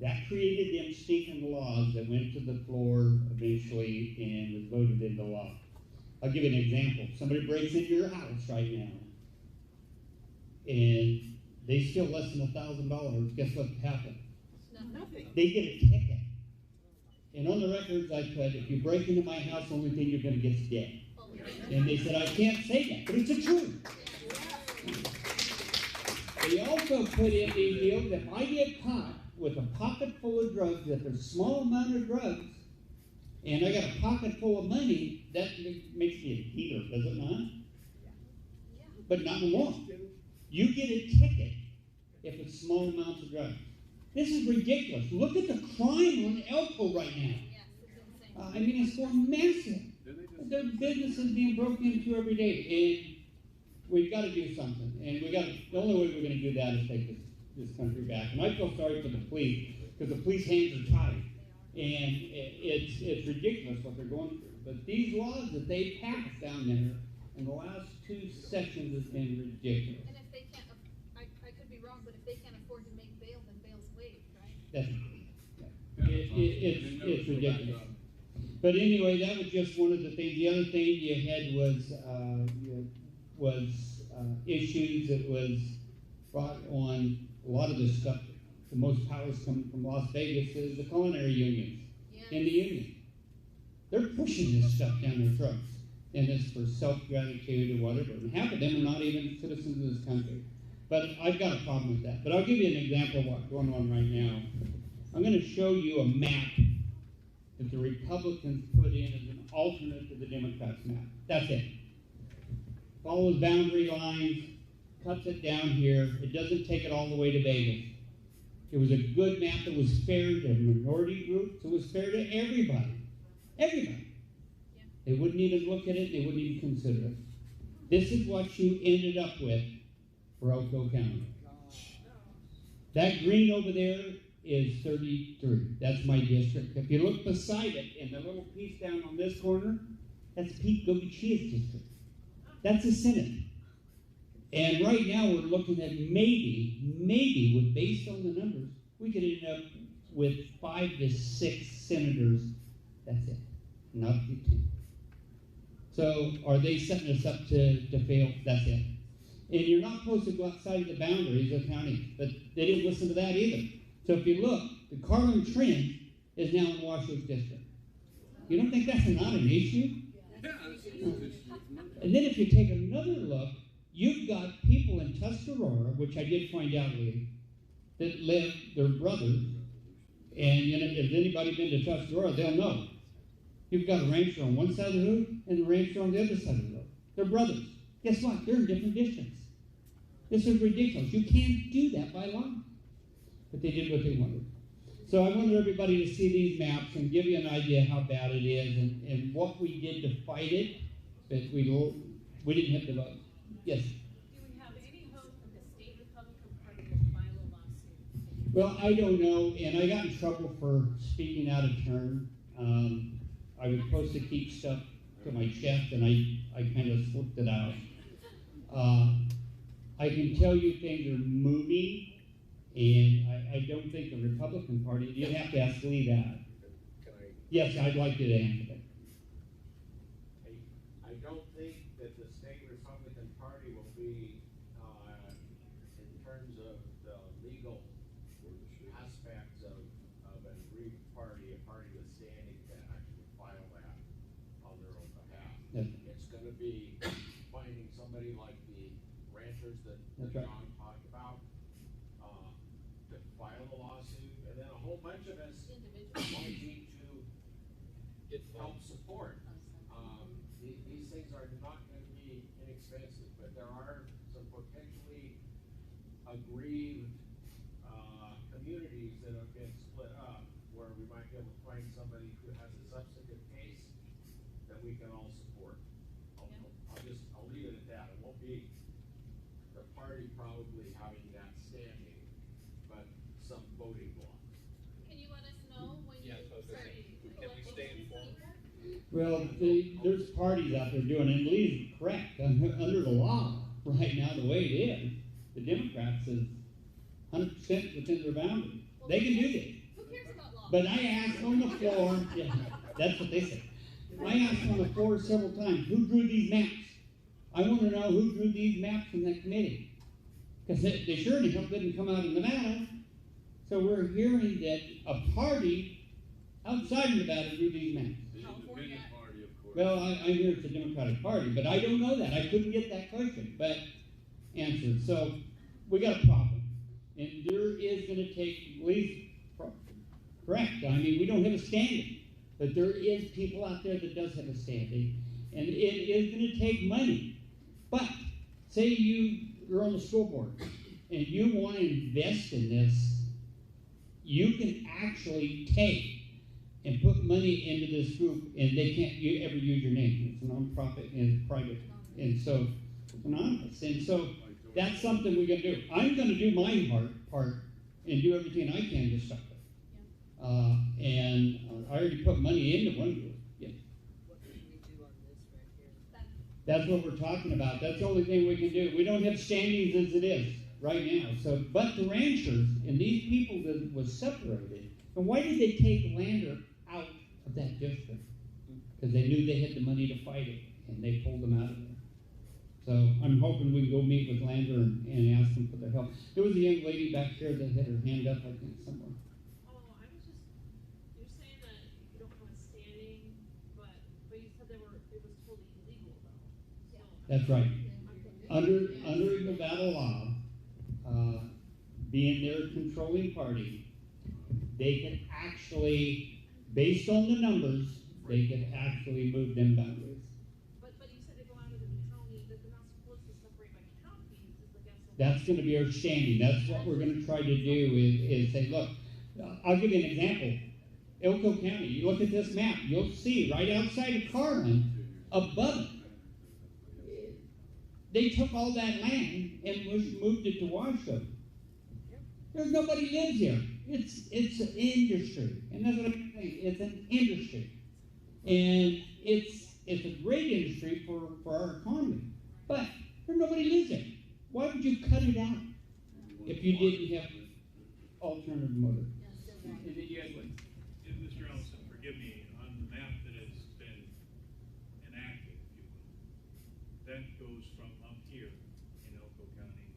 That created them stinking laws that went to the floor eventually and was voted into law. I'll give you an example. Somebody breaks into your house right now, and they steal less than $1,000. Guess what happened? Nothing. They get a ticket. And on the records I put, if you break into my house, the only thing you're going to get is dead. And they said, I can't say that, but it's the truth. They also put in the deal that if I get caught with a pocket full of drugs, if there's a small amount of drugs, and I got a pocket full of money, that makes me a dealer, does it not? But not anymore. You get a ticket if it's small amounts of drugs. This is ridiculous. Look at the crime on Elko right now. It's going massive. Their business is being broken into every day, and we've got to do something. And the only way we're going to do that is take this country back. And I feel sorry for the police, because the police hands are tied. And it's ridiculous what they're going through. But these laws that they passed down there in the last 2 sessions has been ridiculous. And if they can't, I could be wrong, but if they can't afford to make bail, then bail's waived, right? That's, it's ridiculous. But anyway, that was just one of the things. The other thing you had was issues that was brought on a lot of this stuff. The most powers coming from Las Vegas is the culinary unions and the union. They're pushing this stuff down their throats, and it's for self-gratitude or whatever. And half of them are not even citizens of this country. But I've got a problem with that. But I'll give you an example of what's going on right now. I'm going to show you a map that the Republicans put in as an alternate to the Democrats' map. That's it. Follows boundary lines, cuts it down here. It doesn't take it all the way to Vegas. It was a good map that was fair to minority groups. It was fair to everybody. Everybody. Yeah. They wouldn't even look at it. They wouldn't even consider it. This is what you ended up with for Elko County. That green over there is 33. That's my district. If you look beside it, in the little piece down on this corner, that's Pete Gobichia's district. That's the Senate. And right now we're looking at maybe, with based on the numbers, we could end up with 5 to 6 senators. That's it. Not 15. So are they setting us up to fail? That's it. And you're not supposed to go outside of the boundaries of county, but they didn't listen to that either. So if you look, the Carlin Trend is now in Washoe's district. You don't think that's not an issue? Yeah, And then if you take another look, you've got people in Tuscarora, which I did find out, Lee, that live, they're brothers, and you know, if anybody been to Tuscarora, they'll know. You've got a rancher on one side of the road and a rancher on the other side of the road. They're brothers. Guess what? They're in different districts. This is ridiculous. You can't do that by law. But they did what they wanted. So I wanted everybody to see these maps and give you an idea how bad it is and what we did to fight it, but we didn't have to vote. Yes? Do we have any hope that the state Republican Party will file a lawsuit? Well, I don't know, and I got in trouble for speaking out of turn. I was supposed to keep stuff to my chest, and I kind of slipped it out. I can tell you things are moving, and I don't think the Republican Party, you'd have to ask Lee that. Can I? Yes, I'd like you to answer that. I don't think that the state Republican Party will be, in terms of the legal aspects of an aggrieved party, a party with standing to actually file that on their own behalf. Yes. It's gonna be finding somebody like the ranchers that That's right. John talked about, to file a lawsuit, and then a whole bunch of us might need to help support. These things are not going to be inexpensive, but there are some potentially aggrieved communities that have been split up, where we might be able to find somebody who has a substantive case that we can all support. I'll leave it at that. It won't be the party probably having that standing, but some voting blocks. Can you let us know when you start? Can we stay informed? Well, there's parties out there doing it, and Lee's correct. Under the law, right now, the way it is, the Democrats is 100% within their boundaries. They can do this. Who cares about law? But I asked on the floor, yeah, that's what they said. I asked on the floor several times, who drew these maps? I want to know who drew these maps in that committee. Because they sure in hell didn't come out of Nevada. So we're hearing that a party outside of Nevada drew these maps. The Independent Party, of course. Well, I hear it's a Democratic Party, but I don't know that. I couldn't get that question, but answered. So we got a problem. And there is going to take, at least, correct. I mean, we don't have a standing. But there is people out there that does have a standing. And it is going to take money. But say you're on the school board and you want to invest in this, you can actually take and put money into this group, and they can't ever use your name. It's a nonprofit and it's private, and so it's anonymous. And so that's something we're going to do. I'm going to do my part and do everything I can to stop it. And I already put money into one group. Yeah. What can we do on this right here? That's what we're talking about. That's the only thing we can do. We don't have standings as it is right now. So, but the ranchers and these people that was separated, and why did they take Lander out of that district? Because they knew they had the money to fight it, and they pulled them out of there. So I'm hoping we can go meet with Lander and ask them for their help. There was a young lady back there that had her hand up, I think, somewhere. Oh, I was just, you're saying that you don't have a standing, but you said it was totally illegal though. So, That's right. Under Nevada law, being their controlling party, they can actually, based on the numbers, they can actually move them boundaries. But you said they go out of the county, that they're not supposed to separate by counties, is against the law. That's going to be our standing. That's what we're going to try to do is say, look, I'll give you an example. Elko County, you look at this map, you'll see right outside of Carlin, above it, they took all that land and moved it to Washoe. There's nobody lives here. It's an industry. And that's what I'm saying. It's an industry. And it's a great industry for our economy. But there's nobody lives there. Why would you cut it out if you didn't have alternative motive? Is it you guys would? Mr. Ellison, forgive me, on the map that has been enacted, if you will, that goes from up here in Elko County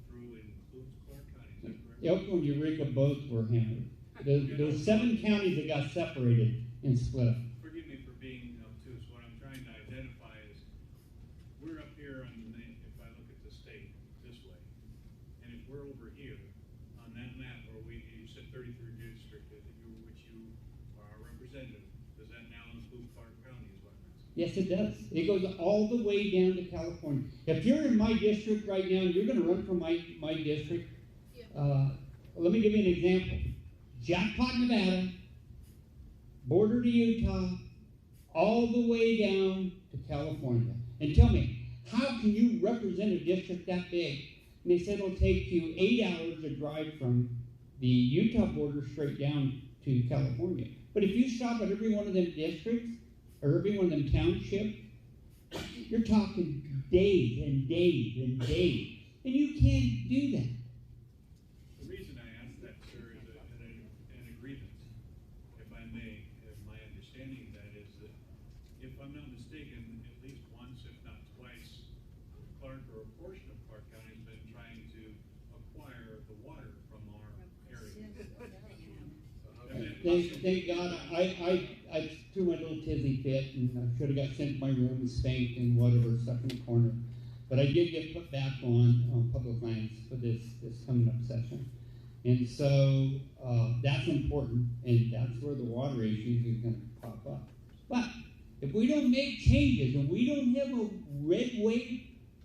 through and includes Clark County, is that correct? Elko and Eureka both were hammered. There were 7 counties that got separated and split up. Forgive me for being obtuse. What I'm trying to identify is we're up here on the, if I look at the state this way, and if we're over here on that map where you said 33 district, which you are a representative, does that now include Clark County as well? Yes, it does. It goes all the way down to California. If you're in my district right now, you're going to run for my district. Let me give you an example. Jackpot, Nevada, border to Utah, all the way down to California. And tell me, how can you represent a district that big? And they said it'll take you 8 hours to drive from the Utah border straight down to California. But if you stop at every one of them districts, or every one of them townships, you're talking days and days and days. And you can't do that. The reason I asked that, sir, is an agreement, if I may, my understanding of that is that, if I'm not mistaken, at least once, if not twice, Clark or a portion of Clark County has been trying to acquire the water from our area. Thank God, I threw my little tizzy fit, and I should have got sent to my room and spanked and whatever, stuck in the corner. But I did get put back on public lands for this coming up session. And so that's important, and that's where the water issues are going to pop up. But if we don't make changes and we don't have a red wave,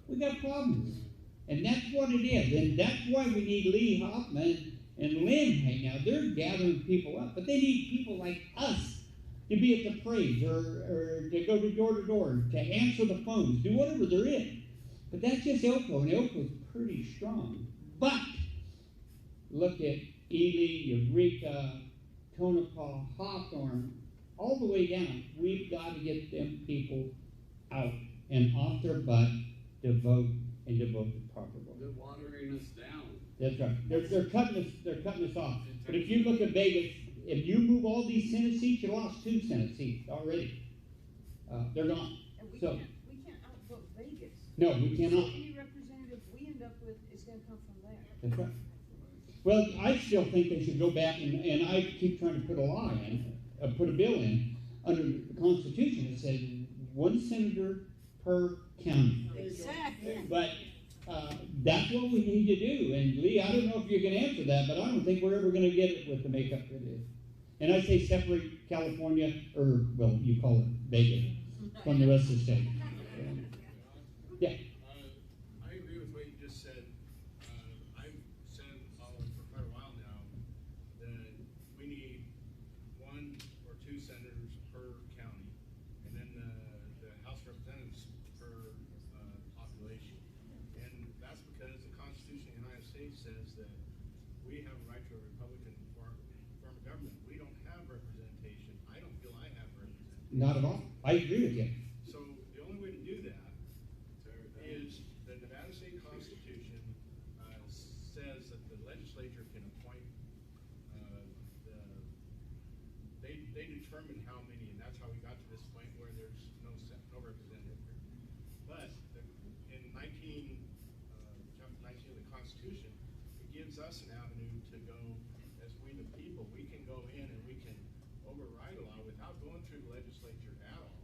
we got problems. And that's what it is. And that's why we need Lee Hoffman and Lynn right now. They're gathering people up. But they need people like us to be at the parades or to go to door, to answer the phones, do whatever there is. But that's just Elko, and Elko's pretty strong. But look at Ely, Eureka, Tonopah, Hawthorne, all the way down. We've got to get them people out and off their butt to vote and to vote the proper vote. They're watering us down. That's right. They're cutting us off. But if you look at Vegas, if you move all these Senate seats, you lost 2 Senate seats already. They're gone. And we So can't outvote Vegas. no, we cannot. Any representative we end up with is gonna come from there. That's right. Well, I still think they should go back, and I keep trying to put a law in, put a bill in, under the Constitution that says 1 senator per county. Exactly. But that's what we need to do. And Lee, I don't know if you can answer that, but I don't think we're ever going to get it with the makeup that it is. And I say separate California, or, well, you call it Vegas, from the rest of the state. Yeah. I agree with what you just said. I've said for quite a while now that we need 1 or 2 senators per county, and then the House of Representatives per population. And that's because the Constitution of the United States says that we have a right to a Republican form of government. We don't have representation. I don't feel I have representation. Not at all. I agree with you. So the only way to do that through the legislature at all,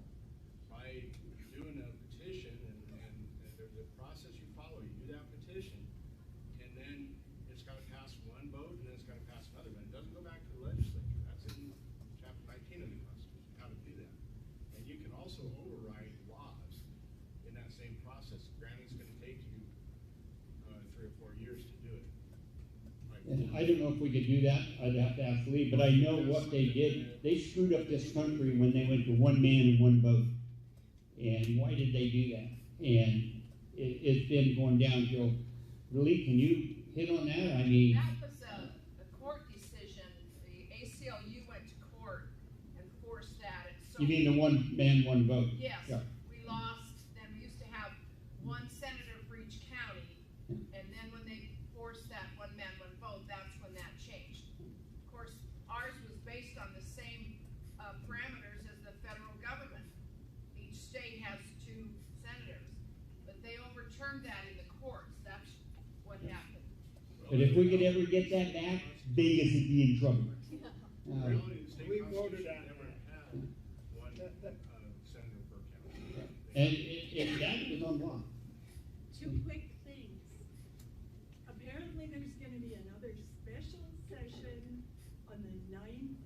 by doing a petition, and there's a process you follow. You do that petition, and then it's gotta pass one vote, and then it's gotta pass another, but it doesn't go back to the legislature. That's in chapter 19 of the Constitution, how to do that. And you can also override laws in that same process. Granted, it's gonna take you 3 or 4 years to do it. And I don't know if we could do that, I'd have to ask Lee, but I know what they did. They screwed up this country when they went to one man and one vote. And why did they do that? And it's been going downhill. Lee, can you hit on that? I mean, That was a court decision. The ACLU went to court and forced that. And so you mean the one man, one vote? Yes, Yeah. we lost. Then we used to have one senator for each county, and then when they forced that one man, one vote, that's when that changed. Of course, ours was based on the same parameters as the federal government. Each state has 2 senators, but they overturned that in the courts. That's what happened. But if we could ever get that back, Vegas would be in trouble. We voted on never had one senator per county. And that was unlocked. 2 quick things. Apparently there's gonna be another special session on the 9th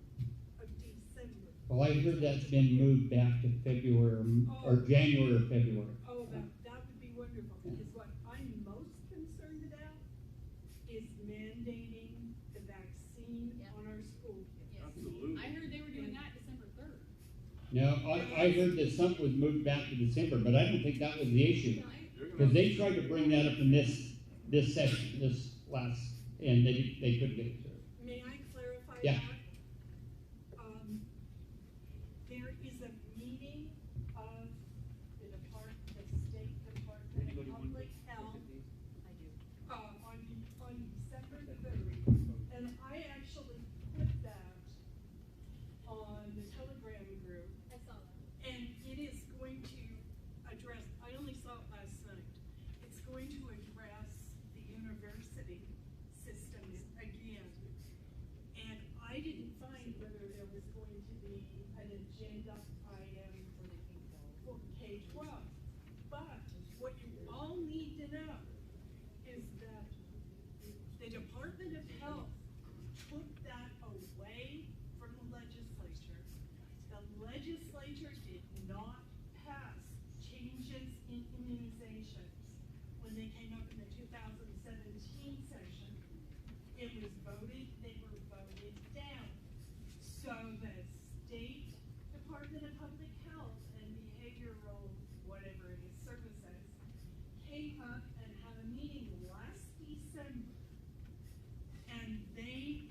of December. Well, I heard that's been moved back to February, or January or February. Oh, that would be wonderful, because what I'm most concerned about is mandating the vaccine on our school kids. Absolutely. I heard they were doing that December 3rd. No, I heard that something was moved back to December, but I don't think that was the issue. Because they tried to bring that up in this session, this last, and they couldn't get it through. May I clarify Yeah. that? There is a meeting of the State Department of Public Health on December the 3rd, and I actually put that on the Telegram group. I saw that. And it is going to address, I only saw it last night, it's going to address the university systems again. And I didn't find whether there was going to be an agenda item for K-12. But what you all need to know is that the Department of Health took that away from the legislature. The legislature did not pass changes in immunizations when they came up in the 2017 session. It was voted, they were voted down. So the State Department of Public Health and Behavioral, whatever it is, services, came up and had a meeting last December. And they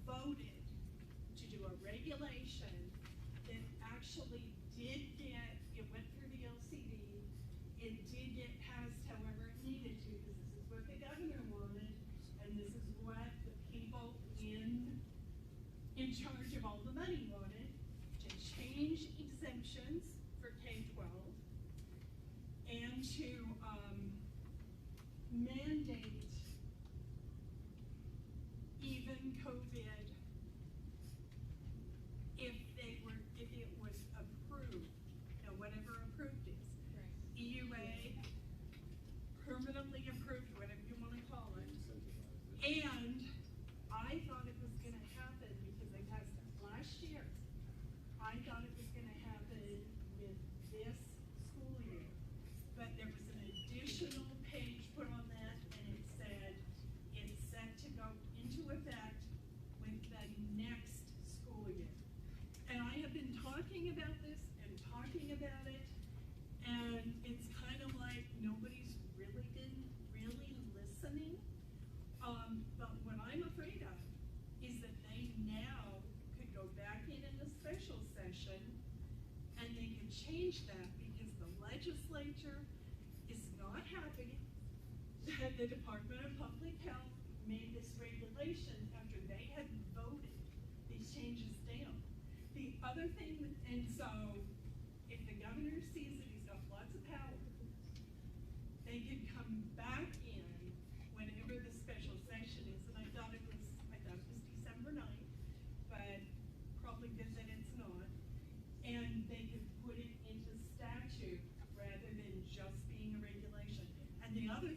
voted to do a regulation that actually did get, it went through the LCD, it did get passed however it needed to, because this is what the governor wanted, and this is what the people in charge of all the money wanted, to change exemptions for K-12, and to mandate even COVID if it was approved, now whatever approved is. EUA, permanently approved, whatever you wanna call it. And I thought it was gonna happen because they passed it last year. I thought it was gonna happen with this school year. But there was an additional page put on that, and it said it's set to go into effect with the next school year. And I have been talking about this and talking about it, and it's kind of like nobody's really been listening. But what I'm afraid of is that they now could go back in a special session and they could change that because the legislature is not happy that the Department of Public Health made this regulation after they had voted these changes down. The other thing, and so if the governor sees that he's got lots of power, they could come back in whenever the special session is, and I thought it was December 9th, but probably good that it's not.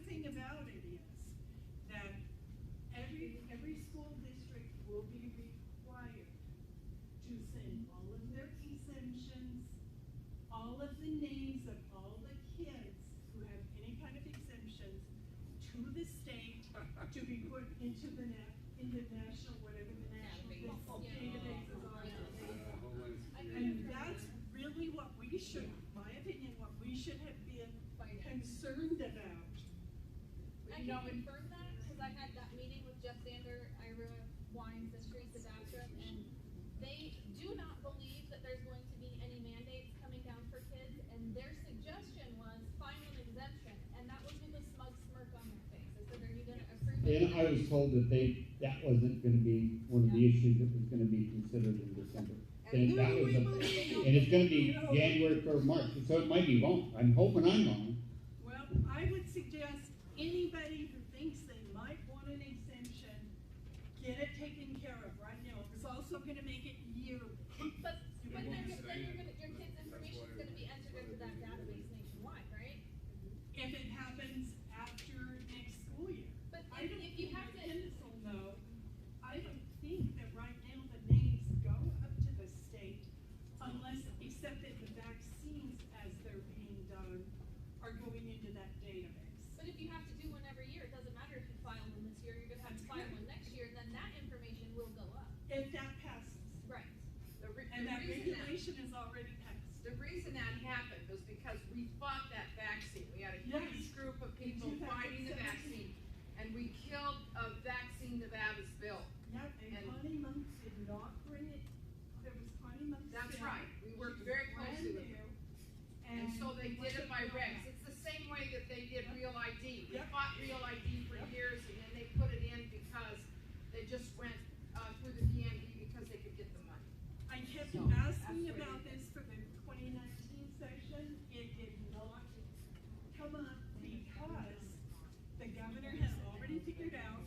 thing about it is that every school district will be required to send all of their exemptions, all of the names of all the kids who have any kind of exemptions to the state to be put into the national, whatever the national databases are. And that's really what we should, my opinion, what we should have been concerned about. I can confirm that, because I had that meeting with Jeff Zander, Ira Wines, and Teresa Bastrop, and they do not believe that there's going to be any mandates coming down for kids, and their suggestion was find an exemption, and that was with a smug smirk on their face. I said, are you gonna approve it? And I was told that that wasn't gonna be one of the issues that was gonna be considered in December. And that was and it's gonna be January or March, so it might be wrong. I'm hoping I'm wrong. Well, I would suggest anybody who thinks they might want an exemption, get it taken care of right now. It's also gonna make it yearly. But then your kid's information is gonna be entered into that database nationwide, right? If it happens after next school year. But I don't if you think have to, Dennis will know. I don't think that right now the names go up to the state unless, except that the vaccines as they're being done are going into that database. but if you have to do one every year, it doesn't matter if you file one this year, you're gonna have to file one next year, then that information will go up. If that passes. Right. And that regulation is already passed. The reason that happened was because we fought that vaccine. We had a huge group of people fighting the vaccine, and we killed a Vaccine Nevada's bill. Yep, and Connie Monk did not bring it, there was Connie Monk's bill. That's right. We worked very closely with them. And so they did it by regs. It's the same way that they did Real ID. We fought Real ID for years, and then they put it in because they just went through the DMV because they could get the money. I kept So, asking that's what about it this for the 2019 session. It did not come up because the governor has already figured out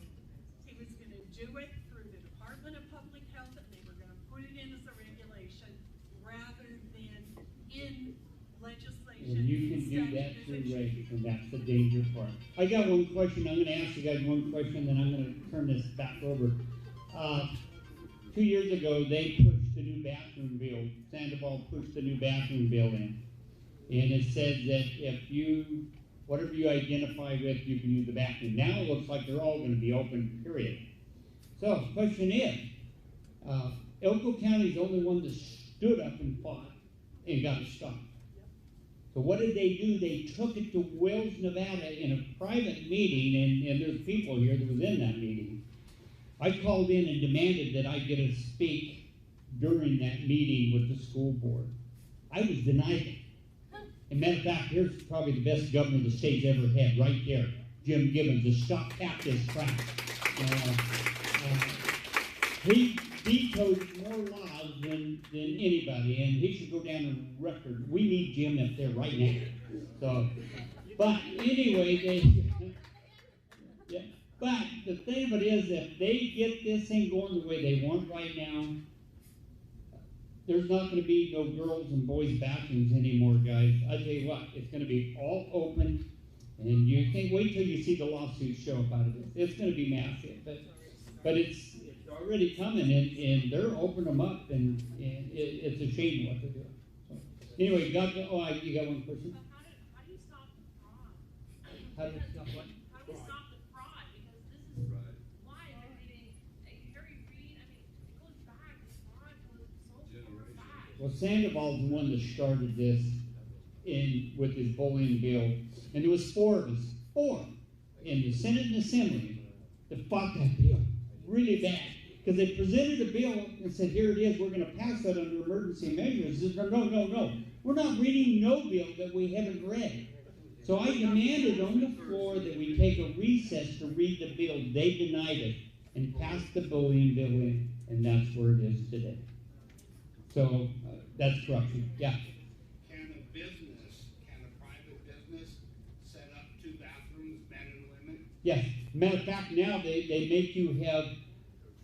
he was gonna do it through the Department of Public Health, and they were gonna put it in as a regulation rather than in legislation. And you can do that through regs, and that's the danger part. I got one question. I'm gonna ask you guys one question, then I'm gonna turn this back over. 2 years ago, they pushed the new bathroom bill. Sandoval pushed the new bathroom bill in. And it said that if you, whatever you identify with, you can use the bathroom. Now it looks like they're all gonna be open, period. So, question is, Elko County is the only one that stood up and fought and got it stopped. So what did they do? They took it to Wells, Nevada in a private meeting, and there's people here that was in that meeting. I called in and demanded that I get to speak during that meeting with the school board. I was denied it. And matter of fact, here's probably the best governor the state's ever had, right there, Jim Gibbons, to stop this crap. He vetoed more laws than anybody, and he should go down on record. We need Jim up there right now. So, but anyway, but the thing of it is, if they get this thing going the way they want right now, there's not going to be no girls and boys bathrooms anymore, guys. I tell you what, it's going to be all open, and you think, wait till you see the lawsuits show up out of this. It's going to be massive, but it's already coming, and they're opening them up, and it's a shame what they're doing. So, anyway, you got one person? How do you stop the fraud? How do you stop what? How do we stop the fraud? Because this is live. I mean, Harry Reid, I mean, it goes back. This fraud was so far back. Well, Sandoval's the one that started this with his bullying bill, and there was four of us, in the Senate and Assembly that fought that bill really bad. Because they presented a bill and said, here it is, we're going to pass that under emergency measures. They said, no. We're not reading no bill that we haven't read. So I demanded on the floor that we take a recess to read the bill. They denied it and passed the bullying bill in, and that's where it is today. So that's corruption. Yeah. Can a private business set up 2 bathrooms, men and women? Yes. Matter of fact, now they make you have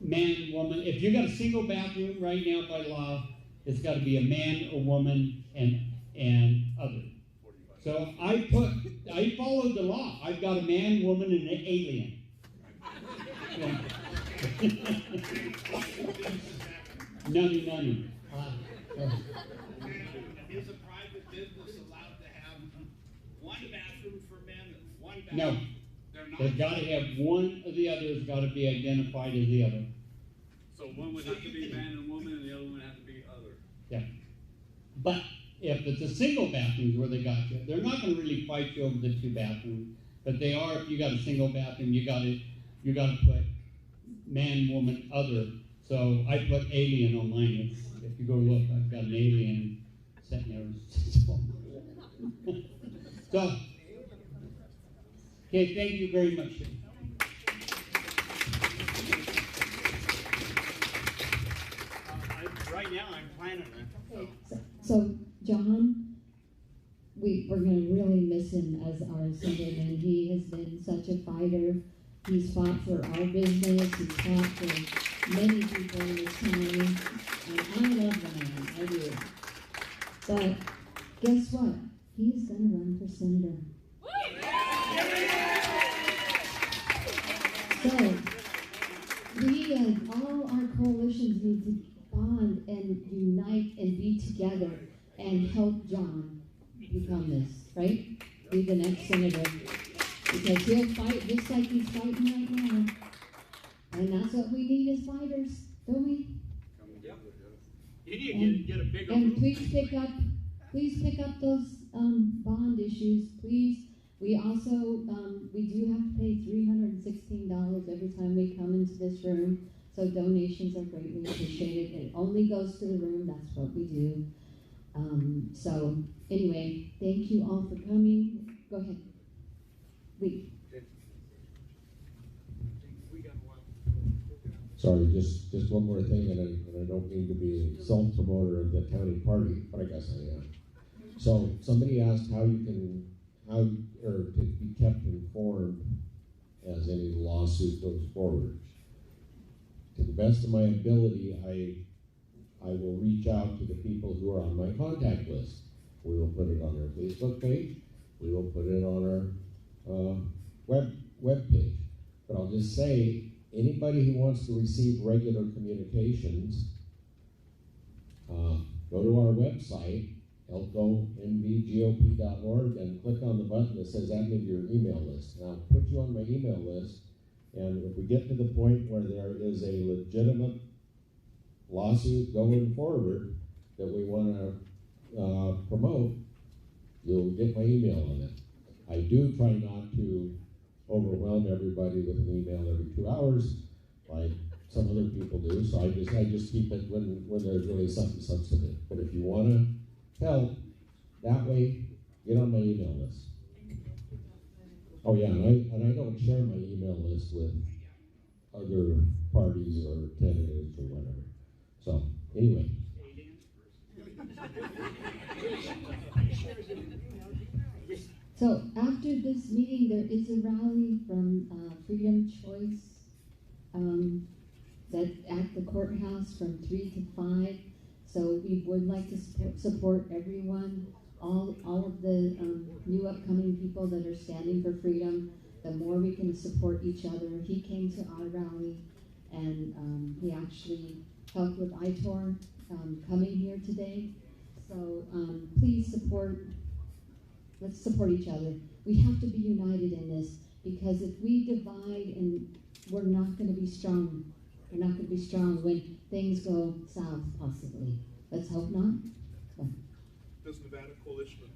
man, woman. If you got a single bathroom right now by law, it's got to be a man, a woman, and other. So I followed the law. I've got a man, woman, and an alien. None. Is a private business allowed to have one bathroom for men and one bathroom? No. They're not. They've got to have one of the other has got to be identified as the other. So one would have to be man and woman, and the other one would have to be other. Yeah. But if it's a single bathroom where they got you, they're not going to really fight you over the two bathrooms. But they are, if you got a single bathroom, you got to put man, woman, other. So I put alien on mine. If you go look, I've got an alien sitting there. So, okay, thank you very much. Right now, I'm planning it. Okay, so John, we're going to really miss him as our assemblyman. He has been such a fighter. He's fought for our business. He's fought for many people in this county. And I love the man, I do. But guess what? He's going to run for senator. So, we, all our coalitions need to bond and unite and be together and help John become this, right? Be the next senator. Because he'll fight just like he's fighting right now. And that's what we need as fighters, don't we? You need to get a bigger And room. please pick up those bond issues, please. We also, we do have to pay $316 every time we come into this room. So donations are greatly appreciated. It only goes to the room. That's what we do. So anyway, thank you all for coming. Go ahead. Sorry, just one more thing, and I don't mean to be a self-promoter of the county party, but I guess I am. So somebody asked how to be kept informed as any lawsuit goes forward. To the best of my ability, I will reach out to the people who are on my contact list. We will put it on our Facebook page. We will put it on our web page. But I'll just say, anybody who wants to receive regular communications, go to our website, elkonvgop.org, and click on the button that says add me to your email list. And I'll put you on my email list, and if we get to the point where there is a legitimate lawsuit going forward that we want to promote, you'll get my email on it. I do try not to overwhelm everybody with an email every 2 hours, like some other people do. So I just keep it when there's really something substantive. But if you want to help, that way, get on my email list. Oh yeah, and I don't share my email list with other parties or candidates or whatever. So anyway. So after this meeting, there is a rally from Freedom Choice that at the courthouse from 3 to 5. So we would like to support everyone, all of the new upcoming people that are standing for freedom. The more we can support each other. He came to our rally, and he actually helped with ITOR coming here today. So please support. Let's support each other. We have to be united in this, because if we divide, and we're not going to be strong. We're not going to be strong when things go south, possibly. Let's hope not. Does Nevada Coalition of